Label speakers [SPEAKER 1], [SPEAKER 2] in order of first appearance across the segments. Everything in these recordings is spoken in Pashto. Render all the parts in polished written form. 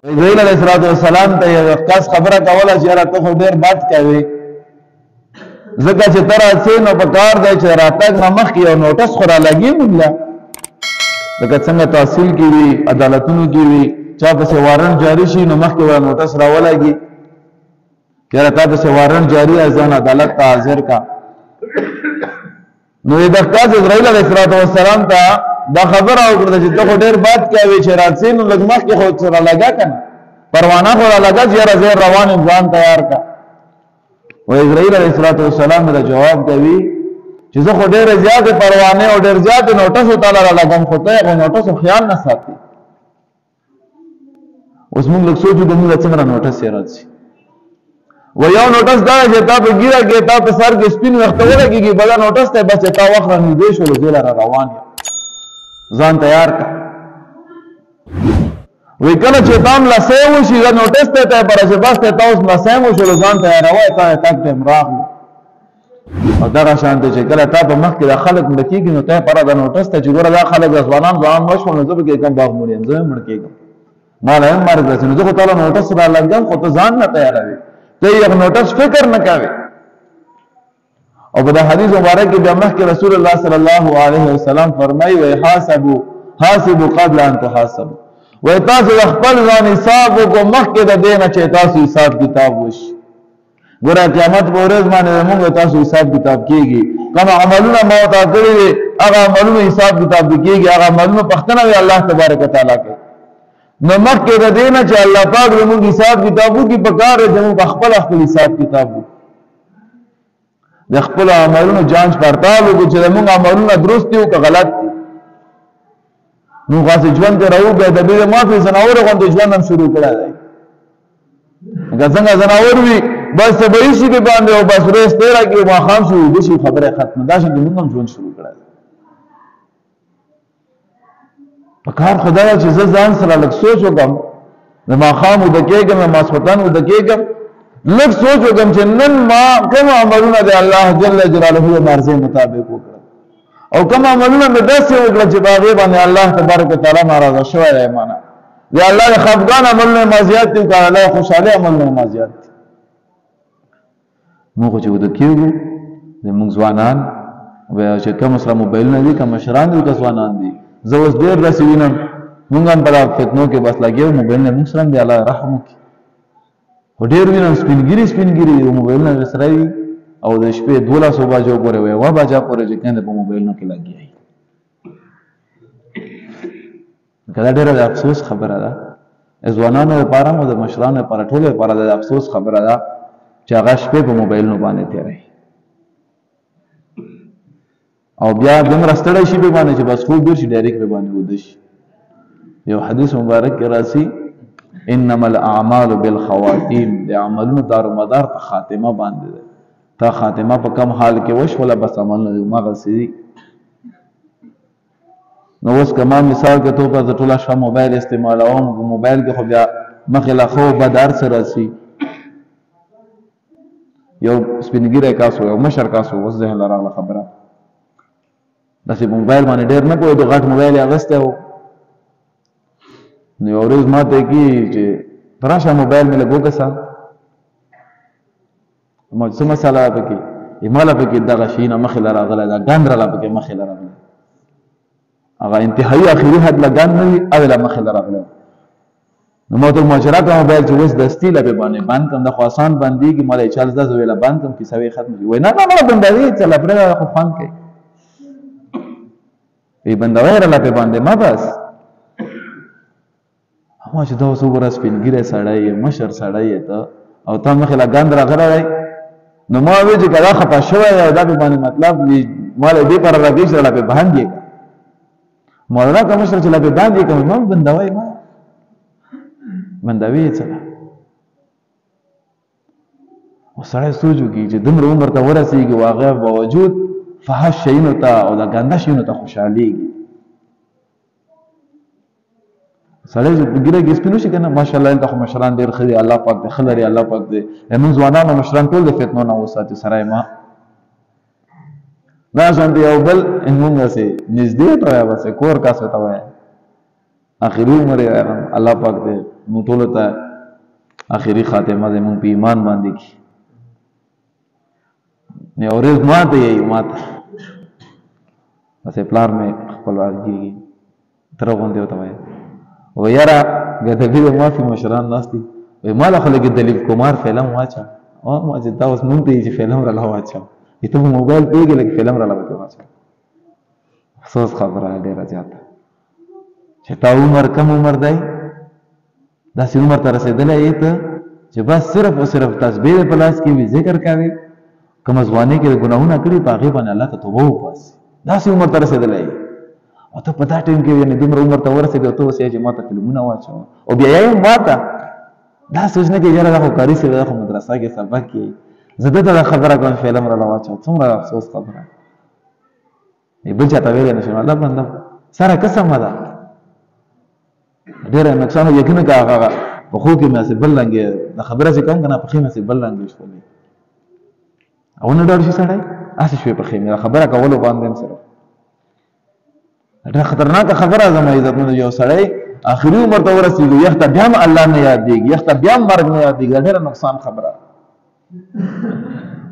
[SPEAKER 1] جبرائیل علیہ السلام ته یو کس خبره کوله چې یاره ته خو ډېر بد کوې، ځکه چې ته راځې نو په کار دی چې راتګ نه مخکې یو نوټس خو رالګي موږ لکه څنګه تحصیل کې وي، عدالتونو کې وي، چا پسې وارنټ جاري شي نو مخکې ورته نوټس راولګي چې یاره تا پسې وارنټ جاري دی، ځان عدالت ته حاضر کا. نو د ښکاس جبرائیل علیه السلام ته دا خبره وکړه چې ته خو ډېر بد کوې چې راځې نو لږ مخکې خو رالګه که نه، پروانه خو رالګه چې یاره زه روان یم ځان تیار کا. و جبرائیل علیه السلام ته جواب کوي چې زه خو ډېرې زیاتې پروانې او ډېر زیاتې نوټسو تعالی رالګم، خو ته هغو نوټسو خیال نه ساتي. اوس موږ لږ سوچ وکړو موږ څنګه نوټس یې راځي. و یو نوټس دا چې تا په ګیره کې تا په سر کې سپین وخته ولګېږي، بله نوټس دی بس چې تا وخت را نږدې شولو زه لره روان یم ځان تیار کا. وی کله چې تا هم لسی وشي دا نوټس دی ته پره چې بس دی تا اوس لسی هم وشولو ځان تیاروی تا تک ټایم راغلو. او دغه شان دی چې کله تا په مخ کې دا خلک مړه کېږي نو ته پره دا نوټس ته چې ګوره دا خلک ځوانان مړ شول نو زه پکې کوم باغ مړ یم، زه هم مړ کېږم، ما له هم مرګ رسي، نو زه خو تا له نوټس رالګم خو ته ځان نه تیاروې، ته یو نوټس فکر نه کوې. او په دا حدیث مبارک کې بیا مخکې رسول الله صلی الله علیه وسلم فرمایي وی حاسبوا قبل ان تحاسبوا، وی تاسو د خپل ځان حساب وکړو مخکې د دې نه چې تاسو حساب کتاب وشي. ګوره قیامت په ورځ باندې موږ تاسو حساب کتاب کېږي، کوم عملونه ما ورته کړي دي هغه عملونه حساب کتاب کېږي، هغه عملونه پوښتنه وي الله تبارک وتعالی کوي. نو مخکې د دې نه چې الله پاک زموږ حساب کتاب وکړي پکار دی چې موږ خپل حساب کتاب وکړو، د خپل عملونو جانچ پړتال وکړو چې زموږ عملونه درست دي او که غلط دي. موږ غاسې ژوند ته راوګئ د بې مافې ځناورو غوندې ژوند هم شروع کړی دی، لکه څنګه ځناور وي بس طبیعي شي پې باندې او بس ورځ تېره کړي ماښام شي ویده شي خبره ختمه، داسې د موږ هم ژوند شروع کړی دی. په کار خو دا ده چې زه ځان سره لږ سوچ وکړم، د ماښام وده کېږم د ماسخوتن وده کېږم، لږ سوچ وکړم چې نن ما کوم عملونه د الله جل جلاله د مرضۍ مطابق وکړل او کوم عملونه مې داسې وکړل چې په هغې باندې الله تبارک وتعالی ناراضه شوی دی مانه، د الله د خفګان عملونه ما زیات دي او که الله د خوشحالۍ عملونه ما زیات دي. موږ چې وده کېږو زموږ ځوانان چې کوم سره موبایلونه دي که مشران دي که ځوانان دي، زه اوس ډېر داسې وینم موږ هم په دغه فتنو کې بس لګیا یو، موبایلونه موږ سره هم دی الله رحم وکړي، خو ډېر وینم سپین ګیري موبایلونه ورسره وي او د شپې 12 بجو پورې وي 1 بجه پورې چې کنده په موبایلونو کې لګیا وي. دا ډېره د افسوس خبره ده، ځوانانو لپاره او د مشرانو لپاره ټولو لپاره د افسوس خبره ده چې هغه شپې په موبایلونو باندې تېروي او بیا دومره ستړی شي په باندې چې بس خوب ډېر شي ډایرکټ په باندې وده شي. یو حدیث مبارک کې راځي انما الاعمال بالخواتیم، د عملونو دارومدار په خاتمه باندې ده، تا خاتمه په کم حال کې وشوله بس عملونه هماغسې دي. نو اوس که ما مثال کې توګه زه ټوله شپه موبایل استعمالوم، په موبایل کې خو بیا مخې له ښه بد هر څه راسي. یو سپین ږیری کاس و یو مشر کاس و، اوس ذهن له راغله خبره، داسې په موبایل باندې ډېر نه پوهېدو، غټ موبایل یې اخیستی و. نو یو ورځ ما ته کېږي چې ته راشه موبایل مې لږ وکسه، ما څه مسله ده پکې؟ ما له پکې دغه شي نه مخې له راغلی ده، ګند راله پکې مخې له راغلی، هغه انتهایي اخري حد له ګند نه وي هغې له مخې له راغلی. نو ما ورته مشوره کړه موبایل چې اوس دستي له پې باندې بند کړم، دا خو اسان بندېږي، ما له یې چل زده زه ویله بند کړم کیسه ویې ختمه شي. وایي نه نه بندوي څه له پرېږده خو خوند کوي، وی بندوی راله پې باندې ما بس. ما چې دا اوس وګوره سپین ږیری سړی یې مشر سړی یې ته او تا مخې له ګند راغلی دی. نو ما وی چې که دا خفه شوی دی دا پې باندې مطلب ما له دې پاره راګی چې راله پې باند یې کړه، مولانا که مشر چې له پې باند یې کړه ما بندوی ما بندوي یې څه ده. او سړی سوچ وکړي چې دومره عمر ته ورسېږي او هغه باوجود فحش شیونو ته او د ګنده شیونو ته خوشحالېږي. سړی چې په ګیره کې سپین وشي که نه ماشاءالله دلته خو مشران ډېر ښه دي، الله پاک دې ښه لري، الله پاک دې زموږ ځوانان او مشران ټول د فتنو نه وساتي. سړی ما دا شانتې یو بل مونږ هسې نږدې ته وایه بس کور کاس ورته وایه اخري عمر یې الله پاک دې موږ ټول ته اخري خاتمه زموږ په ایمان باندې کی نه اورز ماته یې ماته اسه پلار مې خپل واجبېږي تر غونډه وته وای و یاره ګدګي ما فی مشران ناشتي وای مال خلک دلیل کومار فلم واچا او ما چې دا اوس مونږ ته چې فلم را واچا ته موبایل پیګل کې فلم را واچا افسوس خبره ډیره زیاته چې تا عمر کم عمر دی دا سی عمر ته رسیدلې ته چې بس صرف او صرف تسبیح په لاس کې وی ذکر کوي کوم ځواني کې ګناهونه کړی په هغه باندې الله ته توبه وباسي دا سی عمر ته رسیدلې او ته په دا ټیم کې یعنی دومره عمر ته ورسېږي ته اوس یې ماته فلمونه واچو او بیا یې ماته دا سوچنه کې یاره دا کاری سره د مدرسه کې سبق کې زده دا خبره کوم فلم را واچو څومره افسوس خبره ای بل چاته ویل نه شم الله بنده سره قسم ده ډېر نقصان یقین کا هغه په خو کې مې بل لنګ د خبره څخه کوم کنه په خې مې بل لنګ شولې او نه ډار شي سړی اسې شوی په خې مې خبره کولو باندې سره دا خطرناک خبره زما عزت نه یو سړی اخري عمر ته ورسېږي یخته بیا الله نه یادېږي یخته بیا مرګ نه یادېږي ډېر نقصان خبره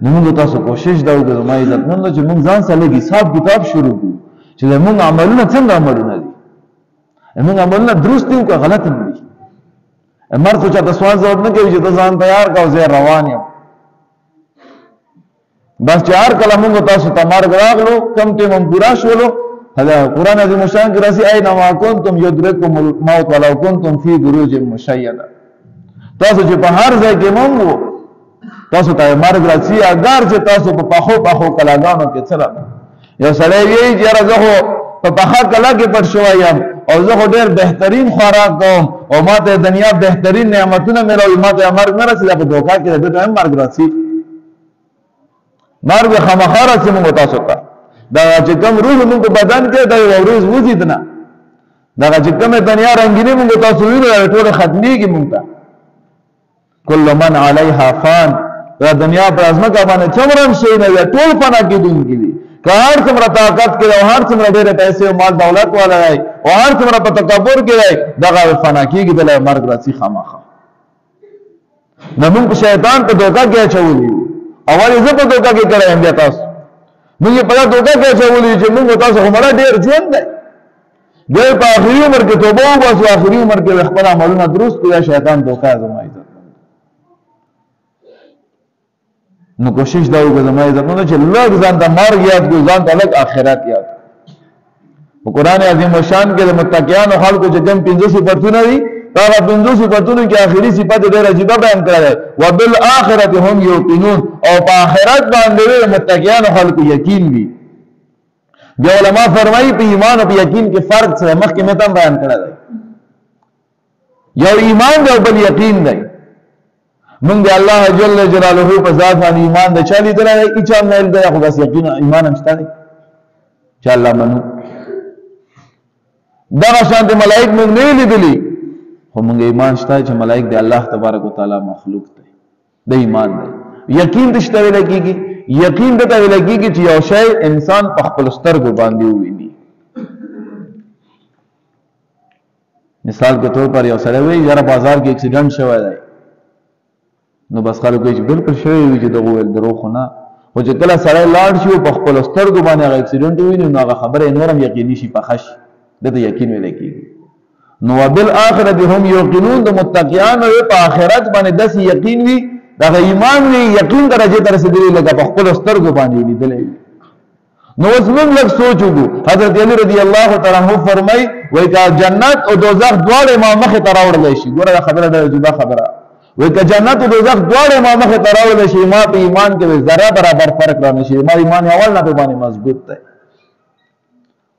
[SPEAKER 1] نو موږ تاسو کوشش دا وکړو زما عزت نه چې موږ ځان سره لګي حساب کتاب شروع کړو چې موږ عملونه څنګه عملونه دي موږ عملونه درست دي او غلط دي امر خو چاته سوال ځواب نه کوي چې ته ځان تیار کاو زه روان یم بس چې هر کله موږ تاسو ته مرګ راغلو کم ټیم هم پورا شولو هذا قرآن عظیم الشان کی رسی اینما کنتم یدرککم الموت ولو کنتم فی بروج مشیدة تاسو چې په هر ځای کې مونږ تاسو ته مرګ راځي اگر چې تاسو په پخو کلاګانو کې څه یو سړی وی چې راځو په پخا کلا کې پټ شوی یم او زه خو ډېر بهترین خوراک کوم او ماته دنیا بهترین نعمتونه ملوي ماته مرګ نه رسېږي په دوکا کې د ټیم مرګ راځي مرګ خامخا راځي موږ تاسو ته دا چې کوم روح موږ په بدن کې دا یو ورځ وځي نه دا چې کومه دنیا رنگینی موږ تاسو وینو ټول ختميږي موږ ته کل من علیها فان دا دنیا پر ازمکه باندې څومره شي نه ټول فنا کېدونکي دي که هر څومره طاقت کې او هر څومره ډېر پیسې او مال دولت والا دی او هر څومره په تکبر کې دی دغه فنا کېږي د مرګ راځي خامخا نو موږ شیطان په دوکا کې اچولي اول یې په دوکا کې کړم بیا تاسو موږ په دا دوکا کې اچولي چې موږ تاسو همړه ډېر ژوند دی ګل په اخري عمر کې توبه وباسو اخري عمر کې خپل عملونه درست کړئ شیطان دوکا زمای نو کوشش دا وکړه زما عزت نه چې لږ ځان ته مرګ یاد کو ځان ته لږ آخرت یاد په قران عظیم شان کې د متقینو خلکو چې کوم 500 صفاتونه دي دا 500 صفاتونه کې آخري صفات ډېر عجیب بیان کړل وبالآخرة هم یوقنون او په آخرت باندې متقینو خلکو یقین وي بیا علماء فرمایي په ایمان او په یقین کې فرق څه مخکې مې تم بیان کړل یو ایمان دی او بل یقین دی من دی الله جل جلاله په ذات باندې ایمان د چالي درای کی چا نه دی خو بس یقین ایمان هم شته چې الله منو دا شانت ملائک موږ نه لیدلی خو موږ ایمان شته چې ملائک دی الله تبارک وتعالى مخلوق دی د ایمان دی یقین د شته لګیږي یقین د ته لګیږي چې یو شی انسان په خپل سترګو باندې وویني مثال کے طور پر یو سره وی یاره بازار کې اکسیډنټ شوی دی نو بس خلکو چې بالکل شوی وي چې دغه ول درو خو نه او چې کله سره لاړ شي په خپل سترګو باندې هغه اکسیډنټ ویني نو هغه خبره نورم یقیني شي په خش دته یقین ویل کېږي نو وبالآخرة هم یوقنون د متقیان او په آخرت باندې داس یقین وي دغه ایمان وی یقین درجه تر رسیدلی لکه په خپل سترګو باندې لیدلې نو اوس موږ لږ سوچو حضرت علی رضی الله تعالی عنہ فرمای وای کا جنت او دوزخ دواړه ما مخه تراوړل شي ګوره خبره ډېره عجیب خبره وای که جنت او دوزخ دواړه ما مخه تراول شي ما په ایمان کې ذره برابر فرق را نشي ما ایمان اول نه په باندې مضبوط دی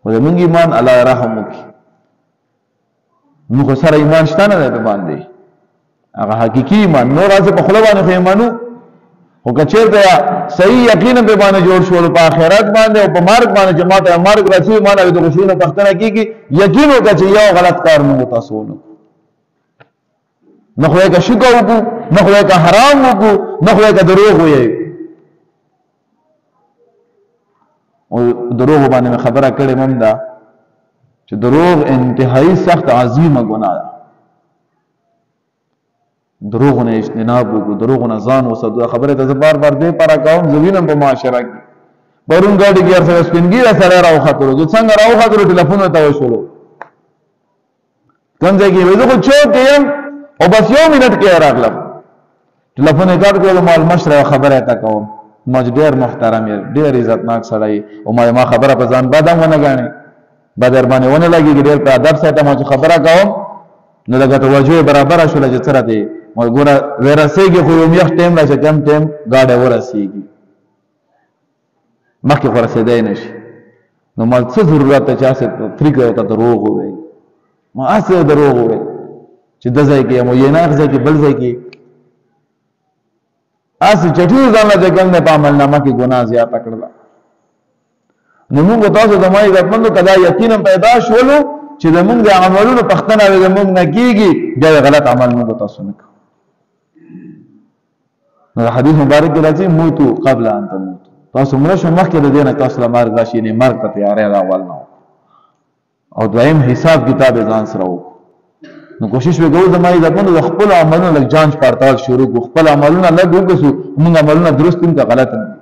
[SPEAKER 1] او زموږ ایمان الله رحم وکي موږ سره ایمان شته نه په باندې هغه حقيقي ایمان نور راځي په خپل باندې ایمانو او کچېرته صحیح یقین په باندې جوړ شول په آخرت باندې او په مرګ باندې جماعت مرګ راځي ایمان او د غشونه پختنه کیږي یقین وکړي چې یو غلط کار موږ تاسو ونه نخوه که شکا وکو نخوه که حرام وکو نخوه که دروغ ویئی او دروغ باندې میں خبره کړې مم دا چې دروغ انتهایی سخت عظیمه ګناه ده دروغ نه اجتناب وکړو، دروغ نه ځان وساتو. خبره ته زه بار بار دې پاره کوم، زه وینم په معاشره کې پرون ګاډي کې سره سپینګیره سره راوخاتلو، چې څنګه راوخاتلو ټلیفون ته وشولو کوم ځای کې وځو خو چوک یم او بس یو منټ کې راغلم ټلیفون یې کار کړو، مال مشره خبره تا کوم، ما ډېر محترم یې ډېر عزتناک سړی او ما خبره په ځان بادم ونه غاڼې بدر باندې ونه لګي ډېر په ادب سره ما خبره کوم نو لګه توجه برابر شول چې سره دی ما ګوره ورسېږي خو یو میخ ټیم راځي کم ټیم گاډه ورسېږي مخکې ورسېدای نشي نو مال څه ضرورت ته چا څه طریقه ته دروغ وي ما اسه دروغ وي چې د ځای کې مو یې نه ځای کې بل ځای کې اسه چټي ځان له ځګل نه په عملنامه کې ګناه زیات کړل نو موږ تاسو د مای غوښتنه کدا یقینا پیدا شولو چې زمونږ د عملونو پښتنه وي زمونږ نه کیږي دا غلط عمل موږ تاسو نه کوو. نو حدیث مبارک کې راځي موتو قبل ان تموتو، تاسو مړ شئ مخکې د دې نه تاسو له مرګ راشي نه مرګ ته تیارې راول نه او دویم حساب کتاب ځان سره وو. نو کوشش وکړو د مای ځکه د خپل عملونو لږ جانچ پړتال شروع کو، خپل عملونه لږ وګسو موږ عملونه درست دي که غلط دي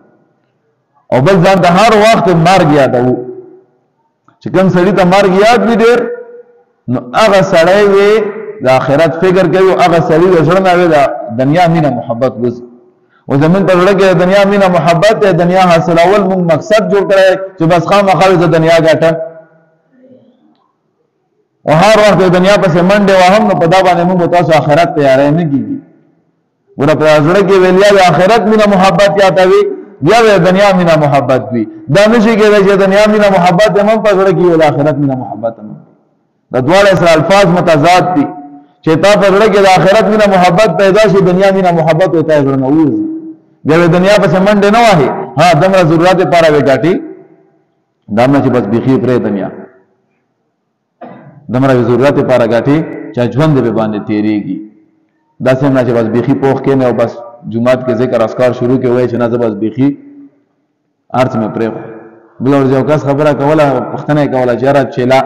[SPEAKER 1] او بل ځان د هر وخت مرګ یادو چې کوم سړی ته مرګ یاد وي ډېر نو هغه سړی وي د آخرت فکر کوي او هغه سړی د زړه نه وي د دنیا مینه محبت وز او زمون په لړ کې د دنیا مینه محبت د دنیا حاصلول موږ مقصد جوړ کړی چې بس خامخا د دنیا ګټه او هر وخت د دنیا پسې منډه وهم نو په دا باندې موږ تاسو آخرت تیارې نه کیږي. ګوره په زړه کې ویلیا د آخرت مینه محبت یاته وي بیا د دنیا مینا محبت وي دا نشي کېدای چې دنیا مینا محبت هم په زړه کې او د آخرت مینا محبت هم د دواړو سره الفاظ متضاد دي چې تا په زړه کې د آخرت مینا محبت پیدا شي دنیا مینا محبت وته زړه نه وځي بیا د دنیا په منډه نه وایي ها دمر ضرورت لپاره وګاټي دامه چې بس بيخي پرې دنیا دمر ضرورت لپاره غاټي چې ژوند به باندې تیریږي دا څنګه چې بس بيخي پوخ کې نه او بس جمعات کې ذکر اسکار شروع کې وای چې نه زبس بيخي ارث مې پرې بل ورځ یو کس خبره کوله پښتنه کوله چې را چلا